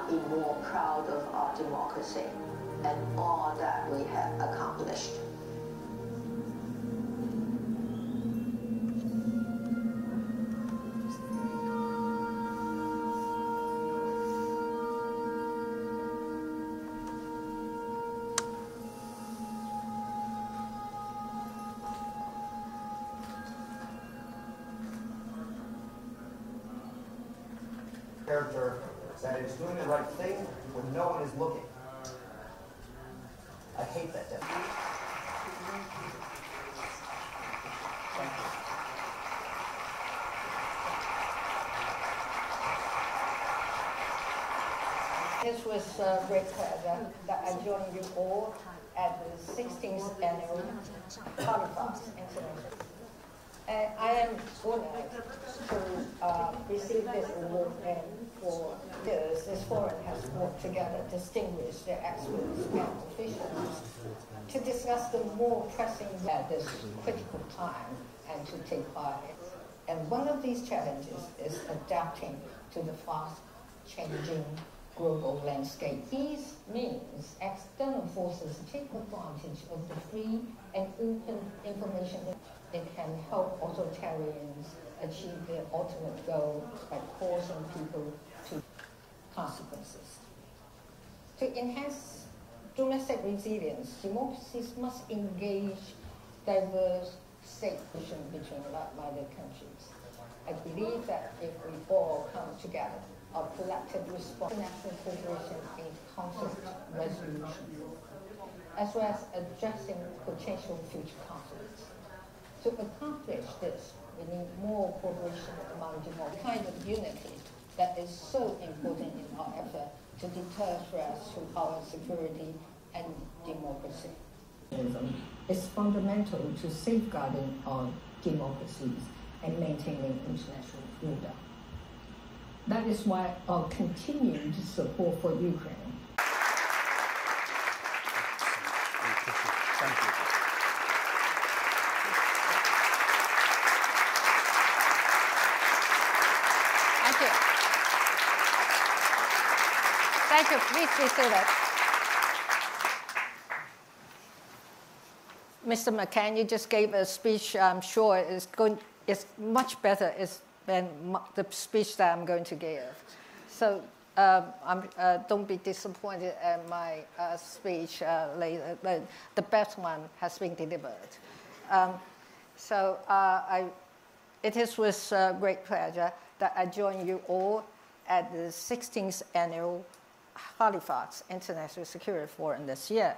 not be more proud of our democracy and all that we have accomplished. Character that is doing the right thing when no one is looking. I hate that definition. Thank you. It was a great pleasure that I joined you all at the 16th Annual Halifax International. I am honored to receive this award, and for years this forum has brought together distinguished experts and officials to discuss the more pressing at this critical time and to take part. And one of these challenges is adapting to the fast-changing global landscape. These means external forces take advantage of the free and open information. It can help authoritarians achieve their ultimate goal by causing people to consequences. To enhance domestic resilience, democracies must engage diverse stakeholders between like-minded countries. I believe that if we all come together, our collective response to national cooperation in conflict resolution, as well as addressing potential future conflicts. To accomplish this, we need more cooperation among democracies, the kind of unity that is so important in our effort to deter threats to our security and democracy. It's fundamental to safeguarding our democracies and maintaining international order. That is why our continued support for Ukraine. Thank you. Thank you. Thank you. Please be seated. Mr. McCain, you just gave a speech. I'm sure it's much better than the speech that I'm going to give. So don't be disappointed at my speech later. The best one has been delivered. It is with great pleasure that I join you all at the 16th Annual Halifax International Security Forum this year.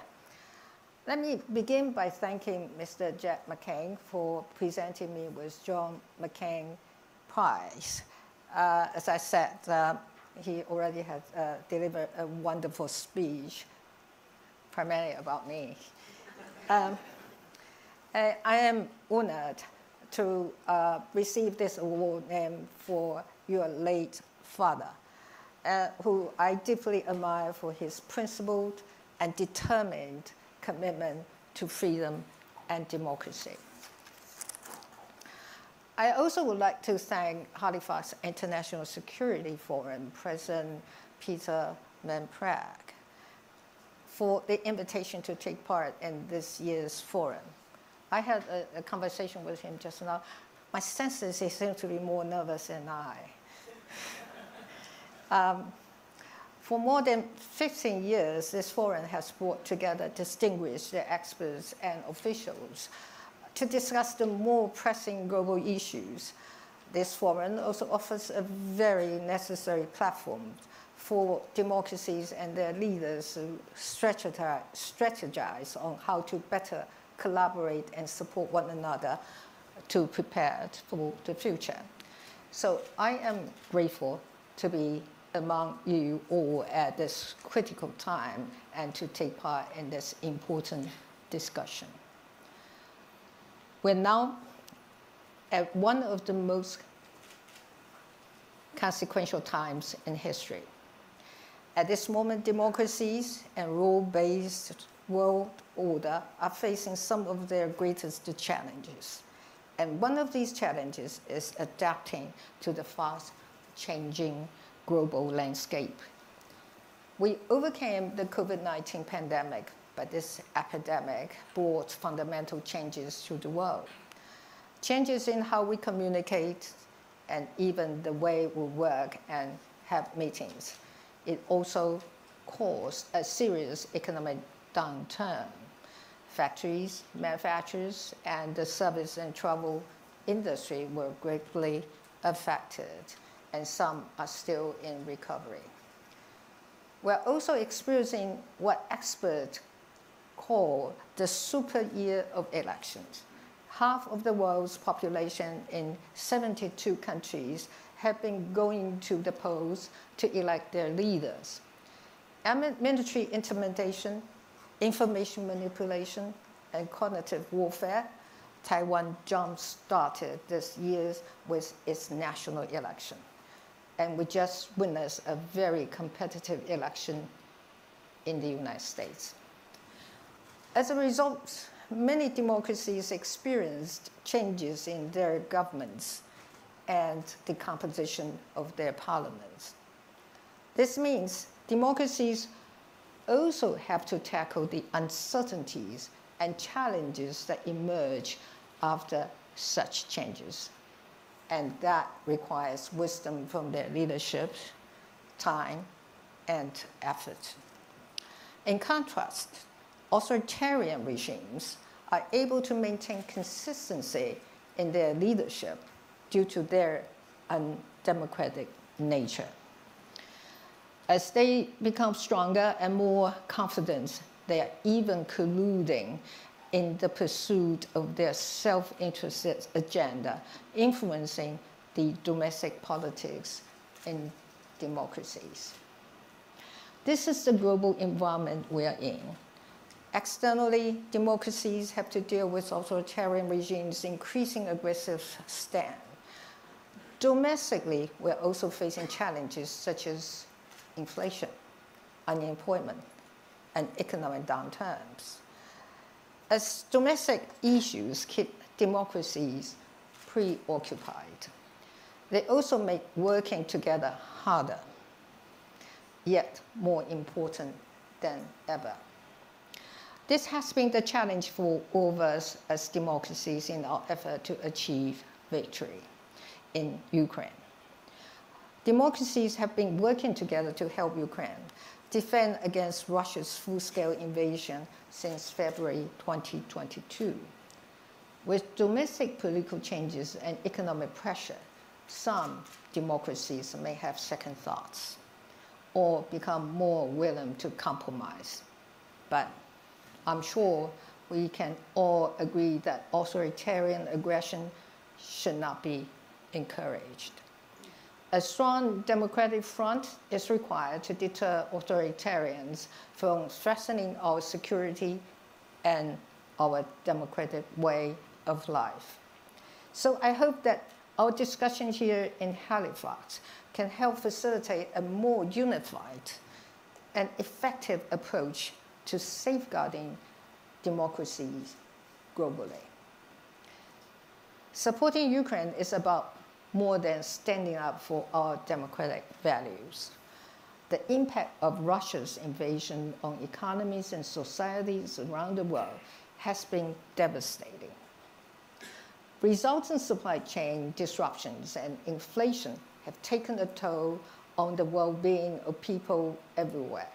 Let me begin by thanking Mr. Jack McCain for presenting me with John McCain Prize. As I said, he already has delivered a wonderful speech, primarily about me. I am honored to receive this award for your late father, who I deeply admire for his principled and determined commitment to freedom and democracy. I also would like to thank Halifax International Security Forum President Peter Van Praag for the invitation to take part in this year's forum. I had a conversation with him just now. My senses, he seems to be more nervous than I. For more than 15 years, this forum has brought together distinguished experts and officials to discuss the more pressing global issues. This forum also offers a very necessary platform for democracies and their leaders to strategize on how to better collaborate and support one another to prepare for the future. So I am grateful to be among you all at this critical time and to take part in this important discussion. We're now at one of the most consequential times in history. At this moment, democracies and rule-based world order are facing some of their greatest challenges. And one of these challenges is adapting to the fast-changing global landscape. We overcame the COVID-19 pandemic, but this epidemic brought fundamental changes to the world. Changes in how we communicate and even the way we work and have meetings. It also caused a serious economic downturn. Factories, manufacturers, and the service and travel industry were greatly affected, and some are still in recovery. We're also experiencing what experts call the super year of elections. Half of the world's population in 72 countries have been going to the polls to elect their leaders. Military intimidation, information manipulation, and cognitive warfare, Taiwan jump-started this year with its national election. And we just witnessed a very competitive election in the United States. As a result, many democracies experienced changes in their governments and the composition of their parliaments. This means democracies also have to tackle the uncertainties and challenges that emerge after such changes. And that requires wisdom from their leadership, time, and effort. In contrast, authoritarian regimes are able to maintain consistency in their leadership due to their undemocratic nature. As they become stronger and more confident, they are even colluding in the pursuit of their self-interested agenda, influencing the domestic politics in democracies. This is the global environment we are in. Externally, democracies have to deal with authoritarian regimes' increasing aggressive stand. Domestically, we're also facing challenges such as inflation, unemployment, and economic downturns. As domestic issues keep democracies preoccupied, they also make working together harder, yet more important than ever. This has been the challenge for all of us as democracies in our effort to achieve victory in Ukraine. Democracies have been working together to help Ukraine defend against Russia's full-scale invasion since February 2022. With domestic political changes and economic pressure, some democracies may have second thoughts or become more willing to compromise. But I'm sure we can all agree that authoritarian aggression should not be encouraged. A strong democratic front is required to deter authoritarians from threatening our security and our democratic way of life. So I hope that our discussion here in Halifax can help facilitate a more unified and effective approach to safeguarding democracies globally. Supporting Ukraine is about more than standing up for our democratic values. The impact of Russia's invasion on economies and societies around the world has been devastating. Resulting supply chain disruptions and inflation have taken a toll on the well-being of people everywhere,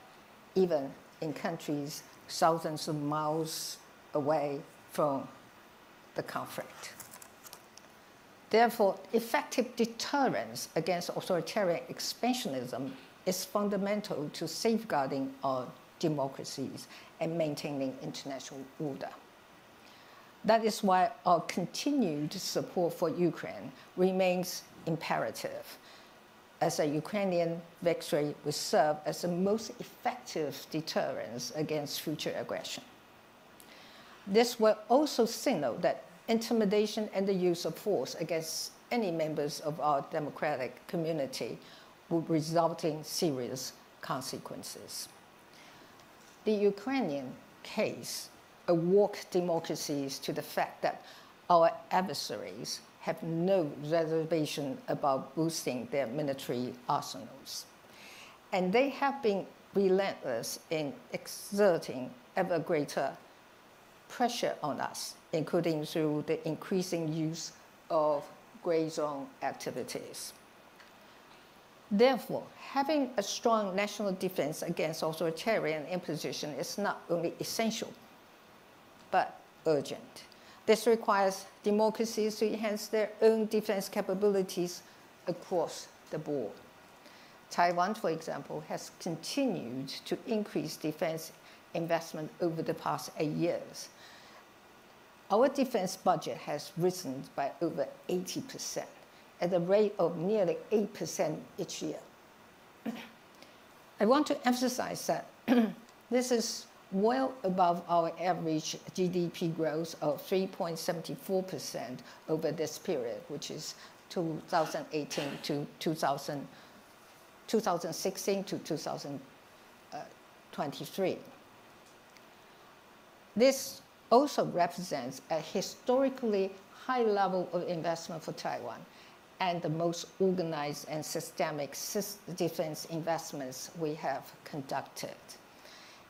even in countries thousands of miles away from the conflict. Therefore, effective deterrence against authoritarian expansionism is fundamental to safeguarding our democracies and maintaining international order. That is why our continued support for Ukraine remains imperative, as a Ukrainian victory will serve as the most effective deterrence against future aggression. This will also signal that intimidation and the use of force against any members of our democratic community would result in serious consequences. The Ukrainian case awoke democracies to the fact that our adversaries have no reservation about boosting their military arsenals. And they have been relentless in exerting ever greater pressure on us, including through the increasing use of gray zone activities. Therefore, having a strong national defense against authoritarian imposition is not only essential, but urgent. This requires democracies to enhance their own defense capabilities across the board. Taiwan, for example, has continued to increase defense investment over the past 8 years. Our defense budget has risen by over 80%, at a rate of nearly 8% each year. I want to emphasize that this is well above our average GDP growth of 3.74% over this period, which is 2018 to 2016 to 2023. This also represents a historically high level of investment for Taiwan and the most organized and systemic defense investments we have conducted.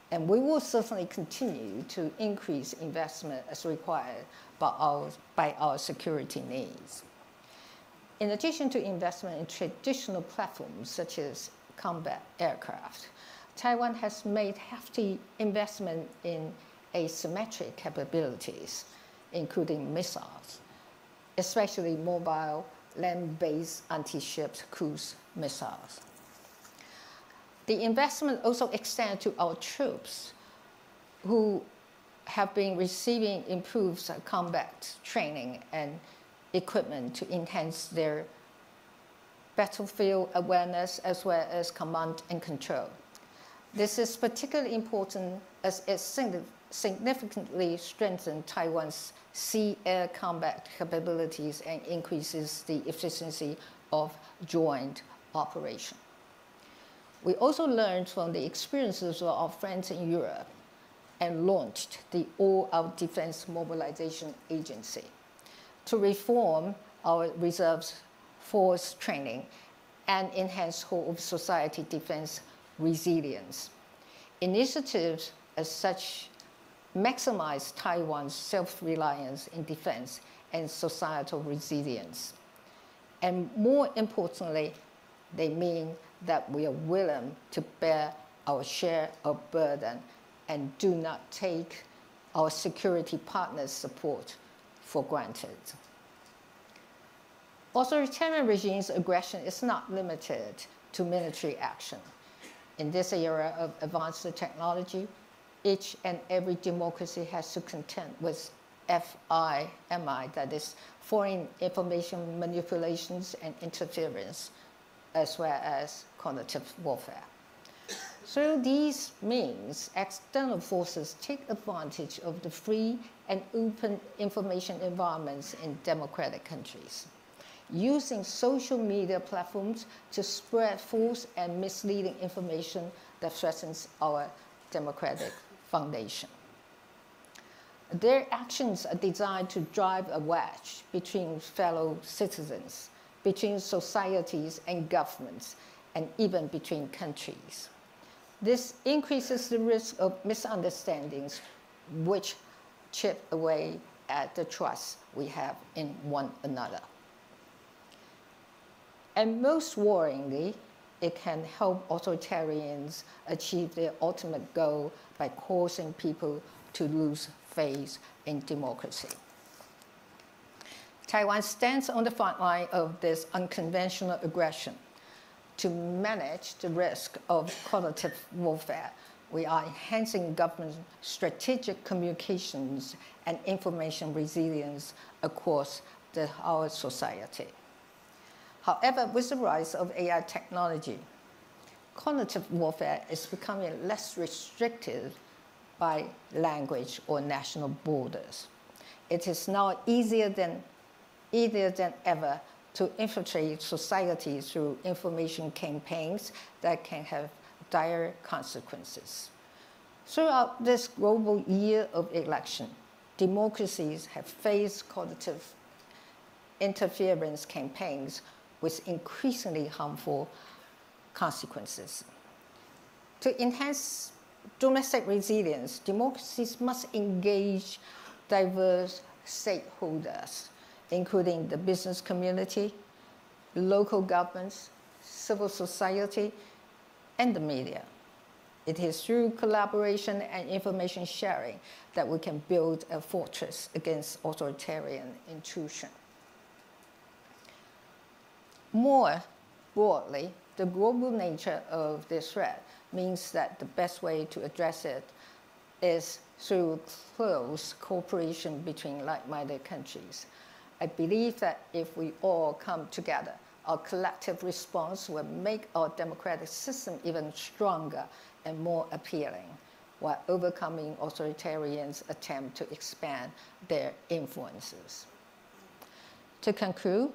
And we will certainly continue to increase investment as required by our security needs. In addition to investment in traditional platforms such as combat aircraft, Taiwan has made hefty investment in asymmetric capabilities, including missiles, especially mobile land-based anti-ship cruise missiles. The investment also extends to our troops who have been receiving improved combat training and equipment to enhance their battlefield awareness as well as command and control. This is particularly important as it significantly strengthens Taiwan's sea-air combat capabilities and increases the efficiency of joint operation. We also learned from the experiences of our friends in Europe and launched the All-Out Defense Mobilization Agency to reform our reserves force training and enhance whole-of-society defense resilience. Initiatives as such maximize Taiwan's self-reliance in defense and societal resilience. And more importantly, they mean that we are willing to bear our share of burden and do not take our security partners' support for granted. Authoritarian regimes' aggression is not limited to military action. In this era of advanced technology, each and every democracy has to contend with FIMI, that is, foreign information manipulations and interference, as well as cognitive warfare. Through these means, external forces take advantage of the free and open information environments in democratic countries, using social media platforms to spread false and misleading information that threatens our democratic foundation. Their actions are designed to drive a wedge between fellow citizens, between societies and governments, and even between countries. This increases the risk of misunderstandings, which chip away at the trust we have in one another. And most worryingly, it can help authoritarians achieve their ultimate goal by causing people to lose faith in democracy. Taiwan stands on the front line of this unconventional aggression. To manage the risk of cognitive warfare, we are enhancing government strategic communications and information resilience across our society. However, with the rise of AI technology, cognitive warfare is becoming less restricted by language or national borders. It is now easier than ever to infiltrate society through information campaigns that can have dire consequences. Throughout this global year of election, democracies have faced cognitive interference campaigns with increasingly harmful consequences. To enhance domestic resilience, democracies must engage diverse stakeholders, including the business community, local governments, civil society, and the media. It is through collaboration and information sharing that we can build a fortress against authoritarian intrusion. More broadly, the global nature of this threat means that the best way to address it is through close cooperation between like-minded countries. I believe that if we all come together, our collective response will make our democratic system even stronger and more appealing, while overcoming authoritarians' attempt to expand their influences. To conclude,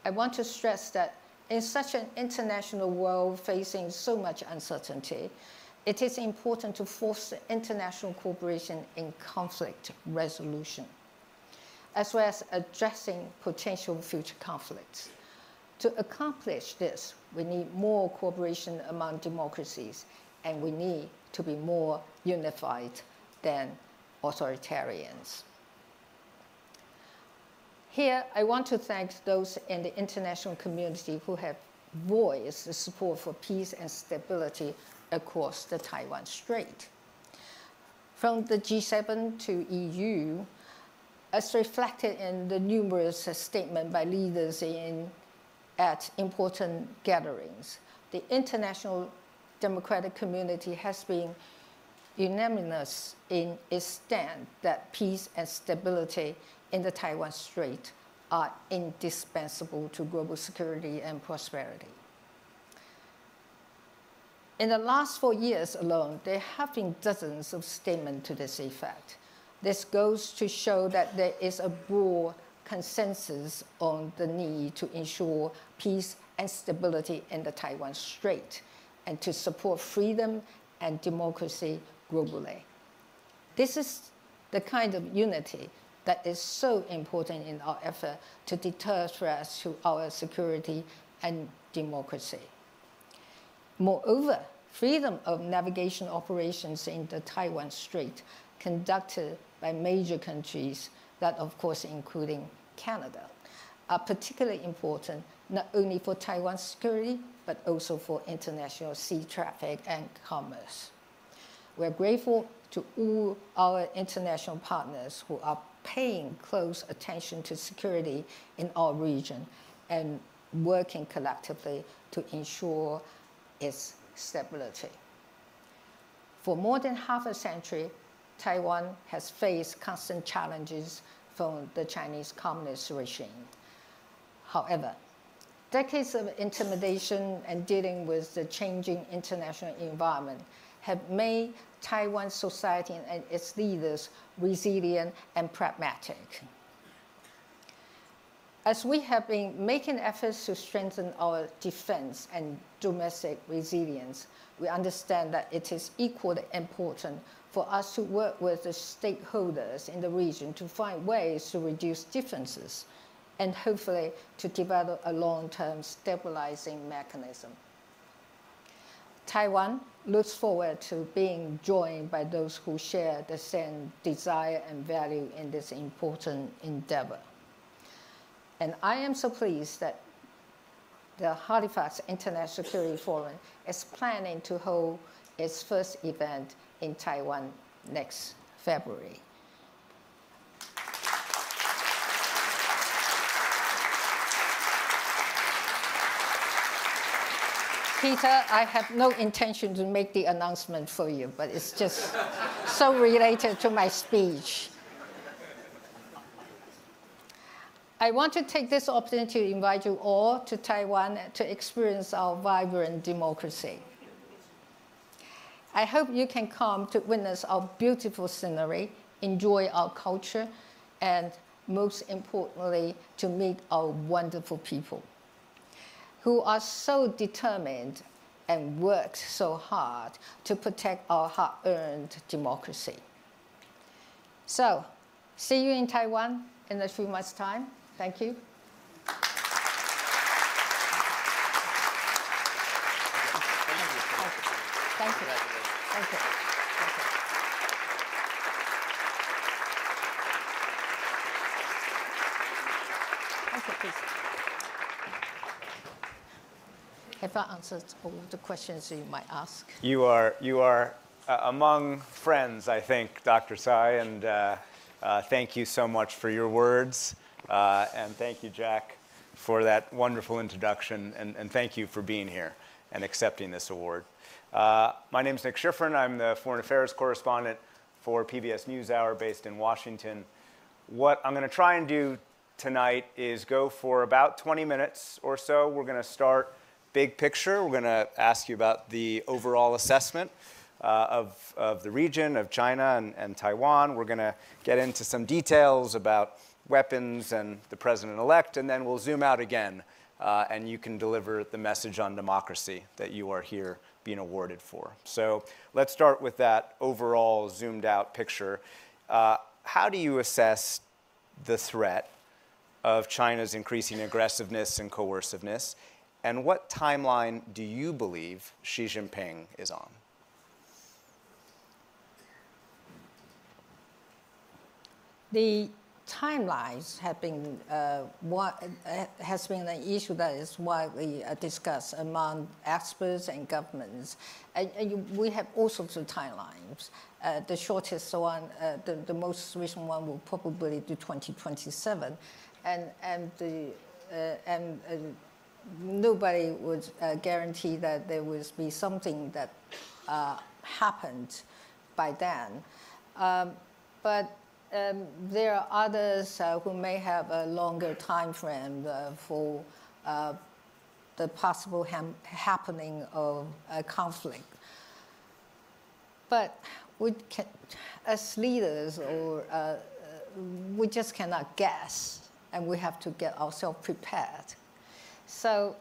I want to stress that in such an international world facing so much uncertainty, it is important to foster international cooperation in conflict resolution, as well as addressing potential future conflicts. To accomplish this, we need more cooperation among democracies, and we need to be more unified than authoritarians. Here, I want to thank those in the international community who have voiced the support for peace and stability across the Taiwan Strait. From the G7 to EU, as reflected in the numerous statements by leaders at important gatherings, the international democratic community has been unanimous in its stand that peace and stability in the Taiwan Strait are indispensable to global security and prosperity. In the last 4 years alone, there have been dozens of statements to this effect. This goes to show that there is a broad consensus on the need to ensure peace and stability in the Taiwan Strait and to support freedom and democracy globally. This is the kind of unity that is so important in our effort to deter threats to our security and democracy. Moreover, freedom of navigation operations in the Taiwan Strait conducted by major countries, that of course including Canada, are particularly important not only for Taiwan's security, but also for international sea traffic and commerce. We're grateful to all our international partners who are paying close attention to security in our region and working collectively to ensure its stability. For more than half a century, Taiwan has faced constant challenges from the Chinese Communist regime. However, decades of intimidation and dealing with the changing international environment have made Taiwan society and its leaders resilient and pragmatic. As we have been making efforts to strengthen our defense and domestic resilience, we understand that it is equally important for us to work with the stakeholders in the region to find ways to reduce differences and hopefully to develop a long-term stabilizing mechanism. Taiwan looks forward to being joined by those who share the same desire and value in this important endeavor. And I am so pleased that the Halifax International Security Forum is planning to hold its first event in Taiwan next February. Peter, I have no intention to make the announcement for you, but it's just so related to my speech. I want to take this opportunity to invite you all to Taiwan to experience our vibrant democracy. I hope you can come to witness our beautiful scenery, enjoy our culture, and most importantly, to meet our wonderful people who are so determined and work so hard to protect our hard-earned democracy. So, see you in Taiwan in a few months' time. Thank you. Michael, please. Have I answered all the questions you might ask? You are among friends, I think, Dr. Tsai, and thank you so much for your words, and thank you, Jack, for that wonderful introduction, and thank you for being here and accepting this award. My name is Nick Schifrin. I'm the Foreign Affairs Correspondent for PBS NewsHour based in Washington. What I'm going to try and do tonight is go for about 20 minutes or so. We're going to start big picture. We're going to ask you about the overall assessment of the region, of China and Taiwan. We're going to get into some details about weapons and the president-elect, and then we'll zoom out again, and you can deliver the message on democracy that you are here being awarded for. So let's start with that overall zoomed-out picture. How do you assess the threat of China's increasing aggressiveness and coerciveness, and what timeline do you believe Xi Jinping is on? The timelines have been has been an issue that is widely discussed among experts and governments. We have all sorts of timelines. The shortest one, the most recent one, will probably be 2027, and nobody would guarantee that there will be something that happened by then. But there are others who may have a longer time frame for the possible happening of a conflict. But we can, as leaders, or we just cannot guess, and we have to get ourselves prepared. So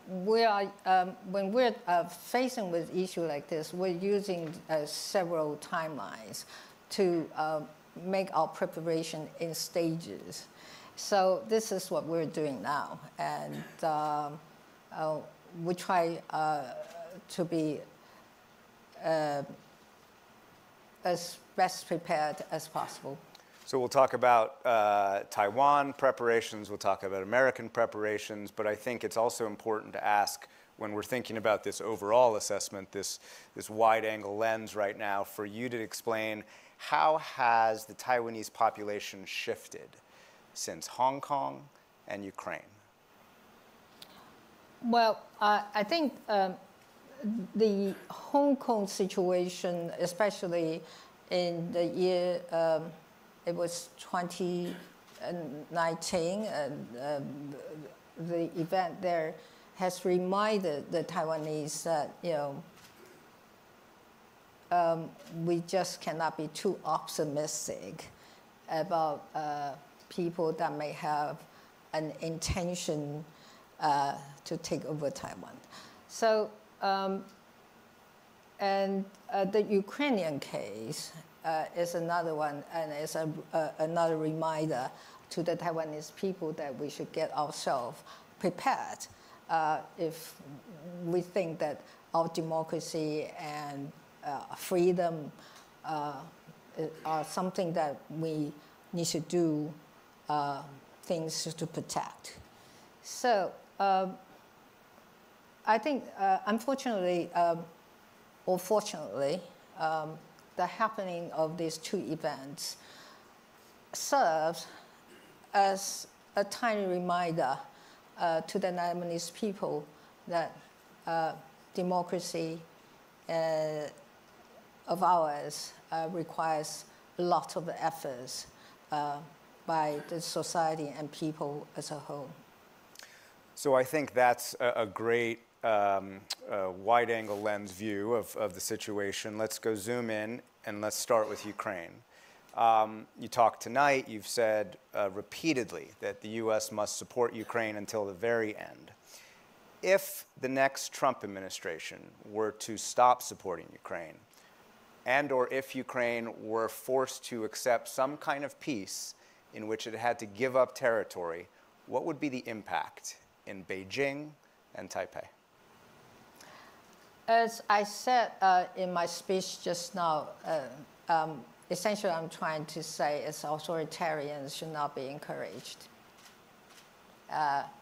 when we're facing with issue like this, we're using several timelines to make our preparation in stages. So this is what we're doing now, and we try to be as best prepared as possible. So we'll talk about Taiwan preparations, we'll talk about American preparations, but I think it's also important to ask, when we're thinking about this overall assessment, this wide-angle lens right now, for you to explain how has the Taiwanese population shifted since Hong Kong and Ukraine? Well, I think the Hong Kong situation, especially in the year, it was 2019, the event there has reminded the Taiwanese that, we just cannot be too optimistic about people that may have an intention to take over Taiwan. So, and the Ukrainian case is another one, and it's another reminder to the Taiwanese people that we should get ourselves prepared if we think that our democracy and freedom are something that we need to do things to protect. So I think, unfortunately or fortunately, the happening of these two events serves as a tiny reminder to the Taiwanese people that democracy of ours requires a lot of efforts by the society and people as a whole. So I think that's a great wide-angle lens view of the situation. Let's go zoom in, and let's start with Ukraine. You talked tonight, you've said repeatedly that the U.S. must support Ukraine until the very end. If the next Trump administration were to stop supporting Ukraine, and or if Ukraine were forced to accept some kind of peace in which it had to give up territory, what would be the impact in Beijing and Taipei? As I said in my speech just now, essentially I'm trying to say is authoritarians should not be encouraged.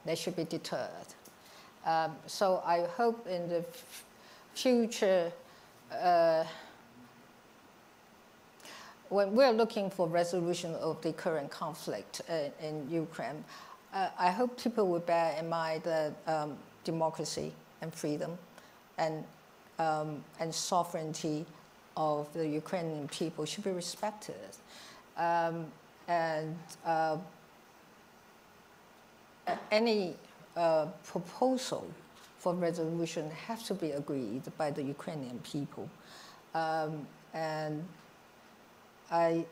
they should be deterred. So I hope in the future, when we're looking for resolution of the current conflict in Ukraine, I hope people will bear in mind that democracy and freedom and sovereignty of the Ukrainian people should be respected. Any proposal for resolution has to be agreed by the Ukrainian people. And I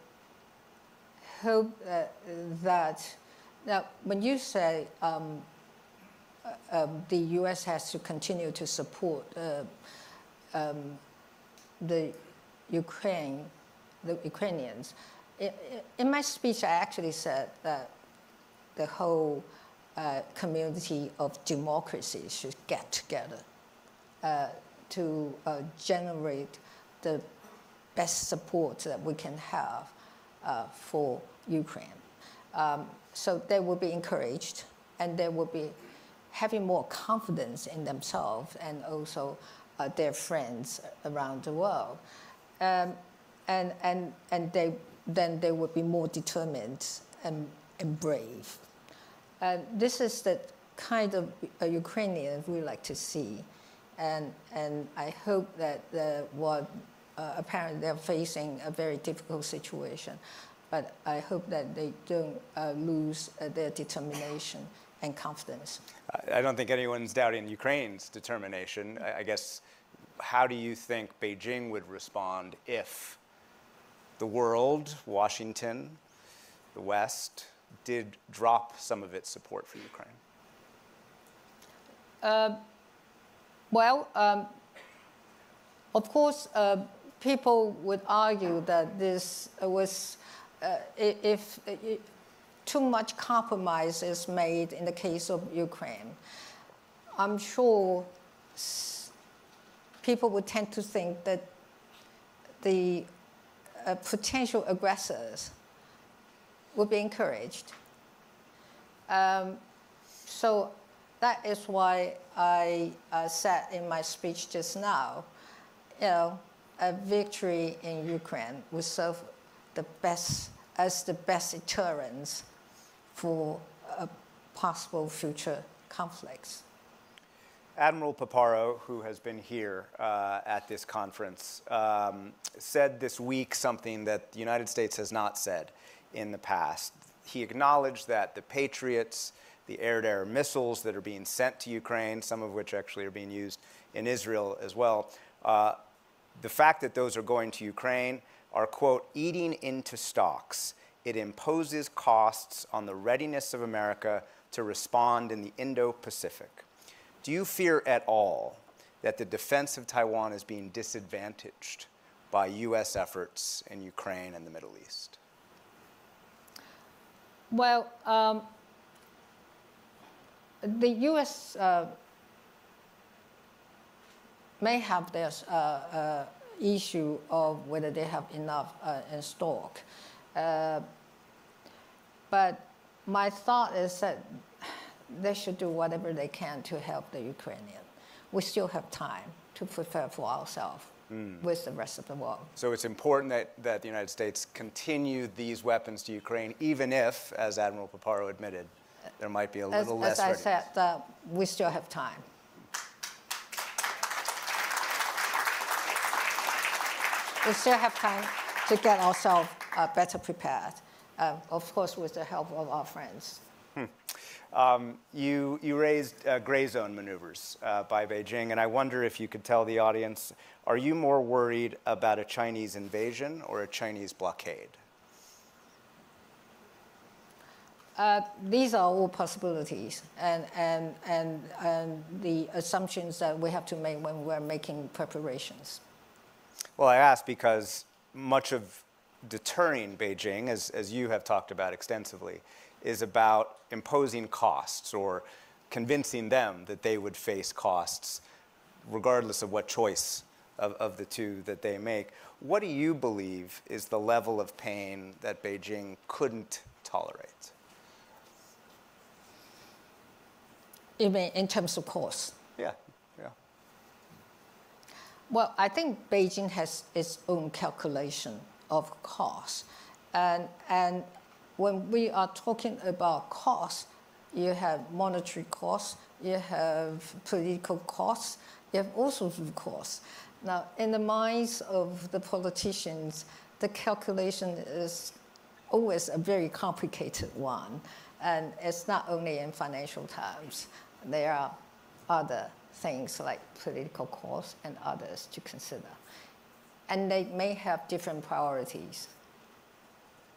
hope that now, when you say the U.S. has to continue to support the Ukrainians, in my speech I actually said that the whole community of democracy should get together to generate the best support that we can have for Ukraine. So they will be encouraged, and they will be having more confidence in themselves and also their friends around the world. And then they will be more determined and brave. This is the kind of Ukrainian we like to see. And I hope that apparently they're facing a very difficult situation, but I hope that they don't lose their determination and confidence. I don't think anyone's doubting Ukraine's determination. I guess, how do you think Beijing would respond if the world, Washington, the West, did drop some of its support for Ukraine? Of course, people would argue that this was, if too much compromise is made in the case of Ukraine, I'm sure people would tend to think that the potential aggressors would be encouraged. So that is why I said in my speech just now, a victory in Ukraine would serve as the best deterrence for possible future conflicts. Admiral Paparo, who has been here at this conference, said this week something that the United States has not said in the past. He acknowledged that the Patriots, the air-to-air missiles that are being sent to Ukraine, some of which actually are being used in Israel as well, the fact that those are going to Ukraine are, quote, eating into stocks. It imposes costs on the readiness of America to respond in the Indo-Pacific. Do you fear at all that the defense of Taiwan is being disadvantaged by U.S. efforts in Ukraine and the Middle East? Well, the U.S. May have this issue of whether they have enough in stock. But my thought is that they should do whatever they can to help the Ukrainian. We still have time to prepare for ourselves with the rest of the world. So it's important that the United States continue these weapons to Ukraine, even if, as Admiral Paparo admitted, there might be a little less readiness. As I said, we still have time. We still have time to get ourselves better prepared, of course, with the help of our friends. You raised gray zone maneuvers by Beijing, and I wonder if you could tell the audience, are you more worried about a Chinese invasion or a Chinese blockade? These are all possibilities, and the assumptions that we have to make when we're making preparations. Well, I ask because much of deterring Beijing, as you have talked about extensively, is about imposing costs or convincing them that they would face costs regardless of what choice of the two that they make. What do you believe is the level of pain that Beijing couldn't tolerate? You mean in terms of cost? Yeah, yeah. Well, I think Beijing has its own calculation of cost. And when we are talking about cost, you have monetary costs, you have political costs, you have all sorts of costs. Now, in the minds of the politicians, the calculation is always a very complicated one. And it's not only in financial terms. There are other things like political costs and others to consider. And they may have different priorities.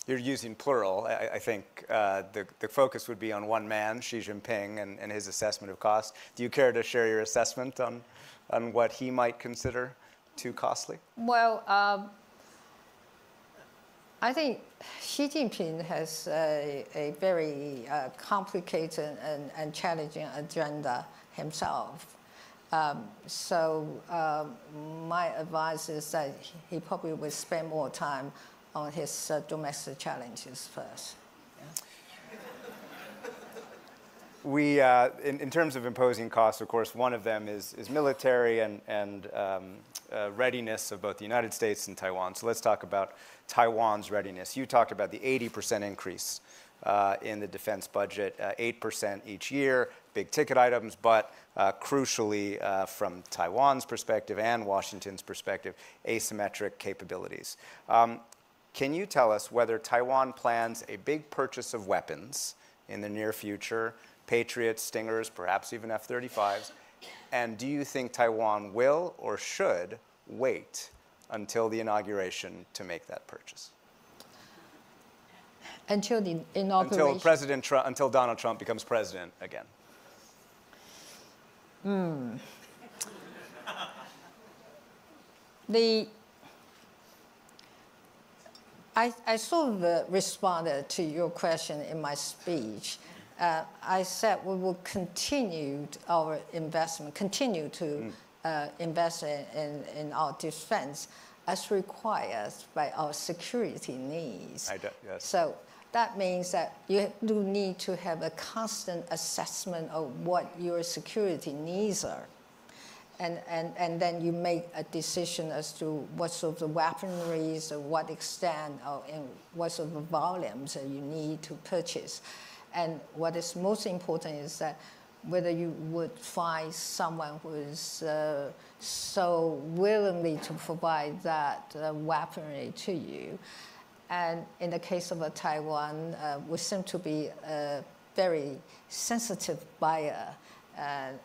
You're using plural. I think the focus would be on one man, Xi Jinping, and his assessment of cost. Do you care to share your assessment on what he might consider too costly? Well, I think Xi Jinping has a very complicated and challenging agenda himself. So my advice is that he probably will spend more time on his domestic challenges first. We, in terms of imposing costs, of course, one of them is military and readiness of both the United States and Taiwan. So let's talk about Taiwan's readiness. You talked about the 80% increase in the defense budget, 8% each year, big ticket items, but crucially, from Taiwan's perspective and Washington's perspective, asymmetric capabilities. Can you tell us whether Taiwan plans a big purchase of weapons in the near future, Patriots, Stingers, perhaps even F-35s, and do you think Taiwan will or should wait until the inauguration to make that purchase? Until the inauguration? Until Donald Trump becomes president again. I sort of responded to your question in my speech. I said we will continue our investment, continue to invest in our defense as required by our security needs. Yes. So that means that you do need to have a constant assessment of what your security needs are. And then you make a decision as to what sort of weaponry, to what extent, or in what sort of volumes that you need to purchase. And what is most important is that whether you would find someone who is so willingly to provide that weaponry to you. And in the case of Taiwan, we seem to be a very sensitive buyer, and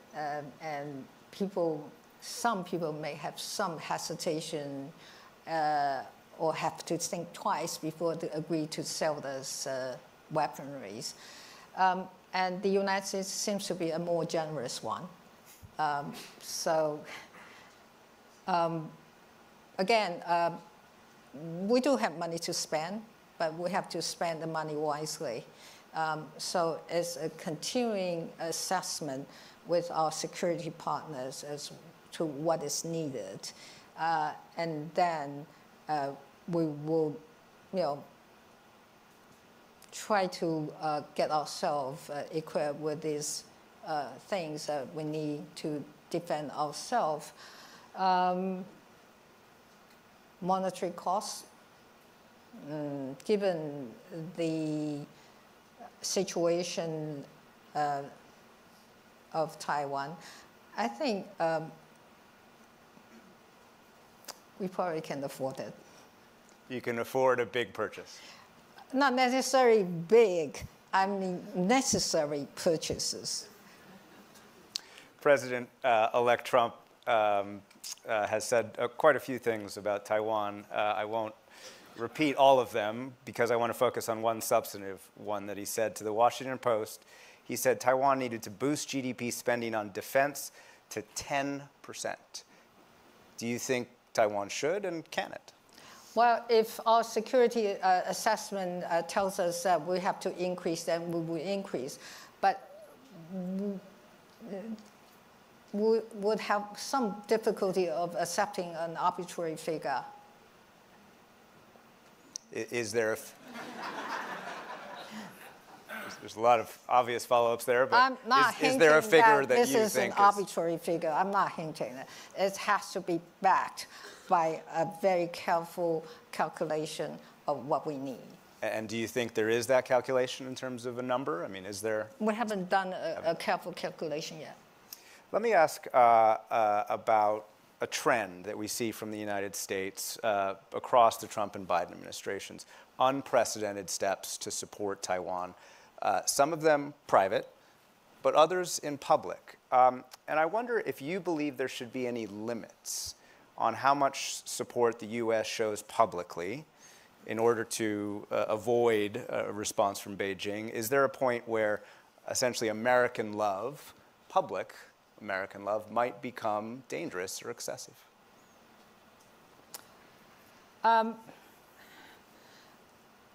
some people may have some hesitation or have to think twice before they agree to sell those weaponries. And the United States seems to be a more generous one. Again, we do have money to spend, but we have to spend the money wisely. So it's a continuing assessment with our security partners as to what is needed. And then we will, try to get ourselves equipped with these things that we need to defend ourselves. Monetary costs, given the situation of Taiwan, I think we probably can afford it. You can afford a big purchase. Not necessarily big, I mean necessary purchases. President-elect Trump has said quite a few things about Taiwan. I won't repeat all of them because I want to focus on one substantive one that he said to the Washington Post. He said Taiwan needed to boost GDP spending on defense to 10%. Do you think Taiwan should and can it? Well, if our security assessment tells us that we have to increase, then we will increase. But we would have some difficulty of accepting an arbitrary figure. Is there There's a lot of obvious follow-ups there, but I'm not is there a figure that you think is... This is an arbitrary figure. I'm not hinting that. It has to be backed by a very careful calculation of what we need. And do you think there is that calculation in terms of a number? I mean, is there... We haven't done a careful calculation yet. Let me ask about a trend that we see from the United States across the Trump and Biden administrations. Unprecedented steps to support Taiwan. Some of them private, but others in public. And I wonder if you believe there should be any limits on how much support the U.S. shows publicly in order to avoid a response from Beijing. Is there a point where essentially American love, public American love, might become dangerous or excessive?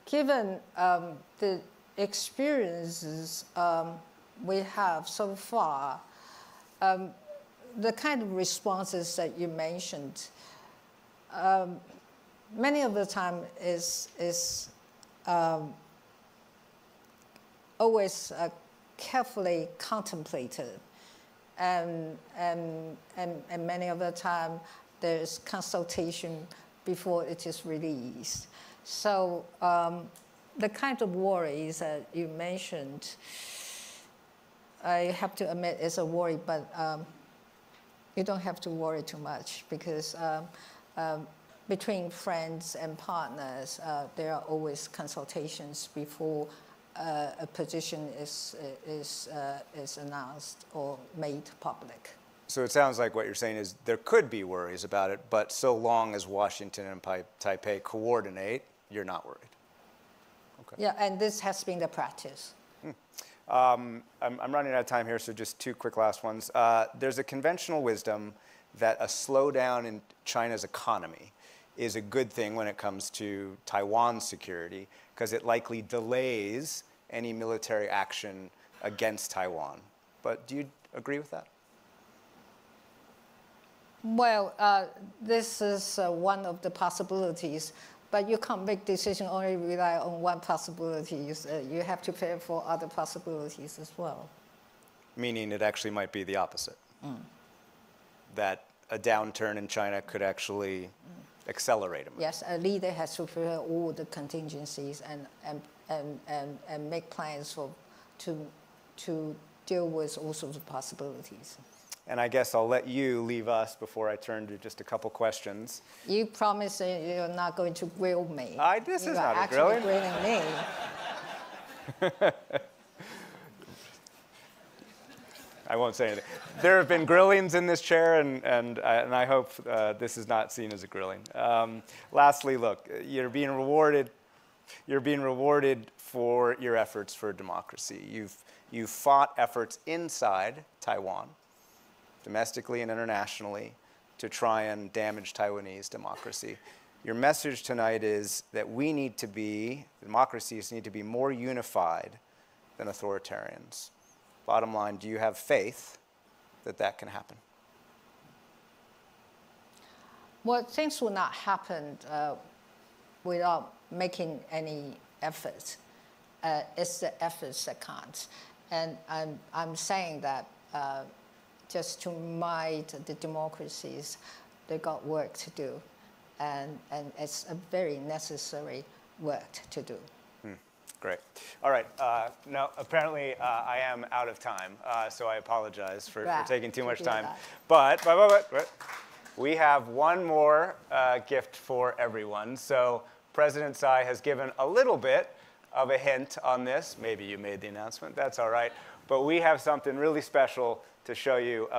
Given the experiences we have so far, the kind of responses that you mentioned, many of the time is always carefully contemplated, and many of the time there's consultation before it is released. So the kind of worries that you mentioned, I have to admit is a worry, but you don't have to worry too much, because between friends and partners, there are always consultations before a position is announced or made public. So it sounds like what you're saying is there could be worries about it, but so long as Washington and Taipei coordinate, you're not worried. Okay. Yeah, and this has been the practice. I'm running out of time here, so just two quick last ones. There's a conventional wisdom that a slowdown in China's economy is a good thing when it comes to Taiwan's security, because it likely delays any military action against Taiwan. But do you agree with that? Well, this is one of the possibilities, but you can't make decisions only rely on one possibility. You have to prepare for other possibilities as well. Meaning it actually might be the opposite. That a downturn in China could actually accelerate it. Yes, a leader has to prepare all the contingencies and make plans to deal with all sorts of possibilities. And I guess I'll let you leave us before I turn to just a couple questions. You promise you're not going to grill me. This is not a grilling. You're actually grilling me. I won't say anything. There have been grillings in this chair, and I hope this is not seen as a grilling. Lastly, look, you're being rewarded for your efforts for democracy. You've fought efforts inside Taiwan, domestically and internationally, to try and damage Taiwanese democracy. Your message tonight is that democracies need to be more unified than authoritarians. Bottom line, do you have faith that that can happen? Well, things will not happen without making any efforts. It's the efforts that count. And I'm saying that just to remind the democracies, they got work to do. And it's a very necessary work to do. Great. All right. No, apparently I am out of time, so I apologize for taking too much time. But we have one more gift for everyone. So President Tsai has given a little bit of a hint on this. Maybe you made the announcement. That's all right. But we have something really special to show you